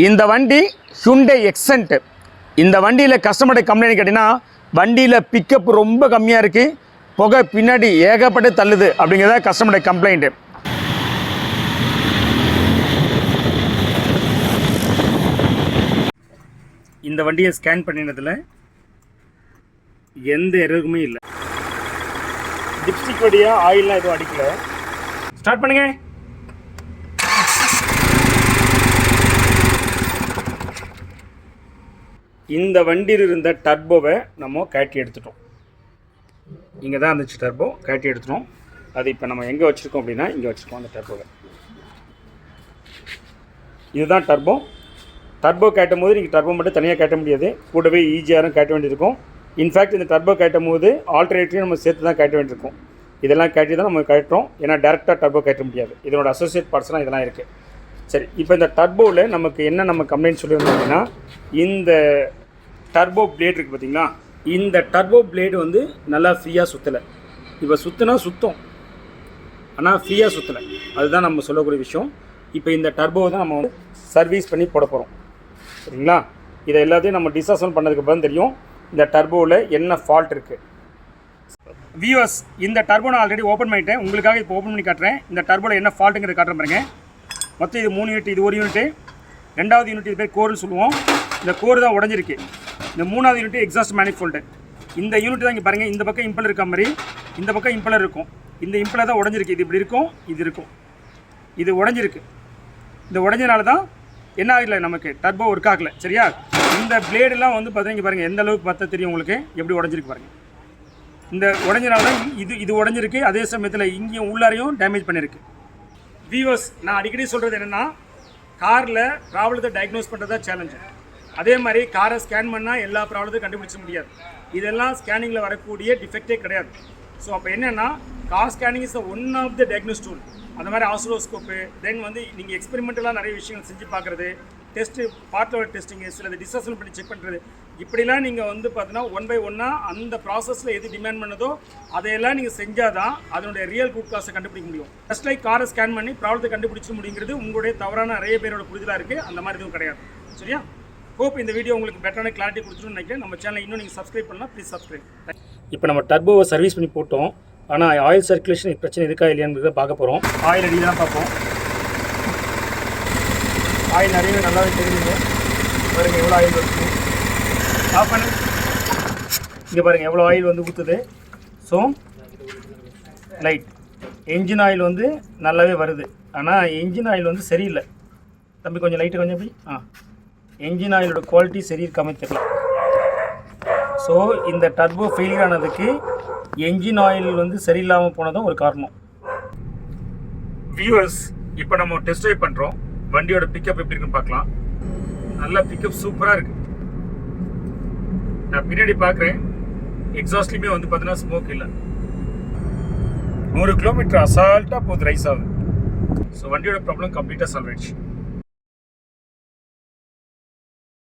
இந்த வண்டி Hyundai Xcent. இந்த வண்டியில் கஸ்டமர்கிட்ட கம்ப்ளைண்ட் கேட்டிங்கன்னா வண்டியில் பிக்கப் ரொம்ப கம்மியாக இருக்குது, புகை பின்னாடி ஏகப்பட்டு தள்ளுது அப்படிங்கிறத கஸ்டமர்கிட்ட கம்ப்ளைண்ட்டு. இந்த வண்டியை ஸ்கேன் பண்ணினதில் எந்த எரருமே இல்லை. டிப்ஸ்டிக் வழியாக ஆயிலெலாம் எதுவும் அடிக்கல. ஸ்டார்ட் பண்ணுங்க. இந்த வண்டியில் இருந்த டர்போவை நம்ம கட்டி எடுத்துட்டோம். இங்கே தான் இருந்துச்சு டர்போ, கட்டி எடுத்துட்டோம். அது இப்போ நம்ம எங்கே வச்சுருக்கோம் அப்படின்னா இங்கே வச்சுருக்கோம் அந்த டர்போவை. இதுதான் டர்போ. டர்போ கட்டும் போது நீங்கள் டர்போ மட்டும் தனியாக கட்ட முடியாது, கூடவே ஈஜிஆரும் கட்ட வேண்டியிருக்கும். இன்ஃபேக்ட் இந்த டர்போ கட்டும் போது ஆல்டர்னேட்டிவ் நம்ம சேர்த்து தான் கட்ட வேண்டியிருக்கும். இதெல்லாம் கட்டி தான் நம்ம கட்டுறோம், ஏன்னா டேரெக்டாக டர்போ கட்ட முடியாது. இதனோட அசோசியேட் பார்ட்ஸ்லாம் இதெல்லாம் இருக்குது. சரி, இப்போ இந்த டர்போவில் நமக்கு என்ன நம்ம கம்ப்ளைண்ட் சொல்லியிருந்தோம் அப்படின்னா, இந்த டர்போ பிளேட் இருக்குது பார்த்தீங்களா, இந்த டர்போ பிளேடு வந்து நல்லா ஃப்ரீயாக சுற்றலை. இப்போ சுற்றினா சுத்தம், ஆனால் ஃப்ரீயாக சுற்றலை. அதுதான் நம்ம சொல்லக்கூடிய விஷயம். இப்போ இந்த டர்போவை தான் நம்ம வந்து சர்வீஸ் பண்ணி போட போகிறோம். சரிங்களா? இதை எல்லாத்தையும் நம்ம டிஸ்அசம்பிள் பண்ணதுக்கு அப்புறம் தெரியும் இந்த டர்போவில் என்ன ஃபால்ட் இருக்குது. வியூவர்ஸ், இந்த டர்போ நான் ஆல்ரெடி ஓப்பன் பண்ணிட்டேன், உங்களுக்காக இப்போ ஓப்பன் பண்ணி காட்டுறேன். இந்த டர்போவில் என்ன ஃபால்ட்டுங்கிறது காட்டுறேன் பாருங்க. மொத்தம் இது 3 யூனிட், இது ஒரு யூனிட்டு. ரெண்டாவது யூனிட் இது பேர் கோர்னு சொல்லுவோம். இந்த கோர் தான் உடஞ்சிருக்கு. இந்த மூணாவது யூனிட் எக்ஸாஸ்ட் மேனிஃபோல்டு. இந்த யூனிட் தான் இங்கே பாருங்கள், இந்த பக்கம் இம்பலர் இருக்க மாதிரி இந்த பக்கம் இம்பலர் இருக்கும். இந்த இம்பலர் தான் உடஞ்சிருக்கு. இது இப்படி இருக்கும், இது இருக்கும், இது உடஞ்சிருக்கு. இந்த உடஞ்சனால தான் என்ன ஆகலை, நமக்கு டர்போ ஒர்க் ஆகலை. சரியா? இந்த பிளேடெல்லாம் வந்து பார்த்தீங்க பாருங்கள், எந்த அளவுக்கு பார்த்தா தெரியும் உங்களுக்கு எப்படி உடஞ்சிருக்கு பாருங்கள். இந்த உடஞ்சனால தான் இது உடஞ்சிருக்கு. அதே சமயத்தில் இங்கேயும் உள்ளாரையும் டேமேஜ் பண்ணியிருக்கு. வியூவர்ஸ், நான் அடிக்கடி சொல்கிறது என்னென்னா, காரில் ப்ராப்ளத்தை டயக்னோஸ் பண்ணுறது தான் சேலஞ்சு. அதே மாதிரி காரை ஸ்கேன் பண்ணால் எல்லா ப்ராப்ளத்தையும் கண்டுபிடிச்ச முடியாது. இதெல்லாம் ஸ்கேனிங்கில் வரக்கூடிய டிஃபெக்டே கிடையாது. ஸோ அப்போ என்னென்னா, car scanning is one of the diagnose tool. அந்த மாதிரி ஆசிலோஸ்கோப்பு, தென் வந்து நீங்கள் எக்ஸ்பெரிமெண்டலாக நிறைய விஷயங்கள் செஞ்சு பார்க்குறது, டெஸ்ட்டு பார்ட்லோட டெஸ்டிங்கு, சிலது டிஸ்அசம்பிள் பண்ணி செக் பண்ணுறது, இப்படிலாம் நீங்கள் வந்து பார்த்தீங்கன்னா 1 by 1 அந்த ப்ராசஸில் எது டிமாண்ட் பண்ணதோ அதையெல்லாம் நீங்கள் செஞ்சால் தான் அதனுடைய ரியல் ரூட் காஸை கண்டுபிடிக்க முடியும். ஜஸ்ட் லைக் காரை ஸ்கேன் பண்ணி ப்ராப்ளத்தை கண்டுபிடிச்ச முடியுங்கிறது உங்களுடைய தவறான நிறைய பேரோட புரிதலாக இருக்குது. அந்த மாதிரி எதுவும் கிடையாது. சரியா? ஹோப் இந்த வீடியோ உங்களுக்கு பெட்டரான கிளாரிட்டி கொடுத்துருன்னு நினைக்கிறேன். நம்ம சேனலை இன்னும் நீங்கள் சப்ஸ்கிரைப் பண்ணலாம், ப்ளீஸ் சப்ஸ்கிரைப். இப்போ நம்ம டர்போவை சர்வீஸ் பண்ணி போட்டோம், ஆனால் ஆயில் சர்க்குலேஷன் பிரச்சனை இருக்கா இல்லையான்னு பார்க்க போகிறோம். ஆயில் அடி தான் பார்ப்போம். ஆயில் நிறையவே நல்லாவே தெரியுங்க. பாருங்கள் எவ்வளோ ஆயில் வருது. ஆஃப் பண்ணு. இங்கே பாருங்கள் எவ்வளோ ஆயில் வந்து ஊற்றுது. ஸோ லைட் என்ஜின் ஆயில் வந்து நல்லாவே வருது, ஆனால் என்ஜின் ஆயில் வந்து சரியில்லை. தம்பி கொஞ்சம் லைட்டு கொஞ்சம் எப்படி என்ஜின் ஆயிலோட குவாலிட்டி சரி இருக்காமல் தெரியல. ஸோ இந்த டர்போ ஃபெயிலியர் ஆனதுக்கு என்ஜின் ஆயில் வந்து சரியில்லாமல் போனதும் ஒரு காரணம். வியூவர்ஸ், இப்போ நம்ம டெஸ்ட் ட்ரைவ் பண்ணுறோம். வண்டியோட பிக்கப் எப்படி இருக்குன்னு பார்க்கலாம். நல்ல பிக்கப் சூப்பராக இருக்குது. நான் பின்னாடி பார்க்குறேன், எக்ஸாஸ்ட்லேயுமே வந்து பார்த்தீங்கன்னா ஸ்மோக் இல்லை. 100 கிலோமீட்டர் அசால்ட்டாக போகுது, ரைஸ் ஆகுது. ஸோ வண்டியோட ப்ராப்ளம் கம்ப்ளீட்டாக சால்வ் ஆயிடுச்சு.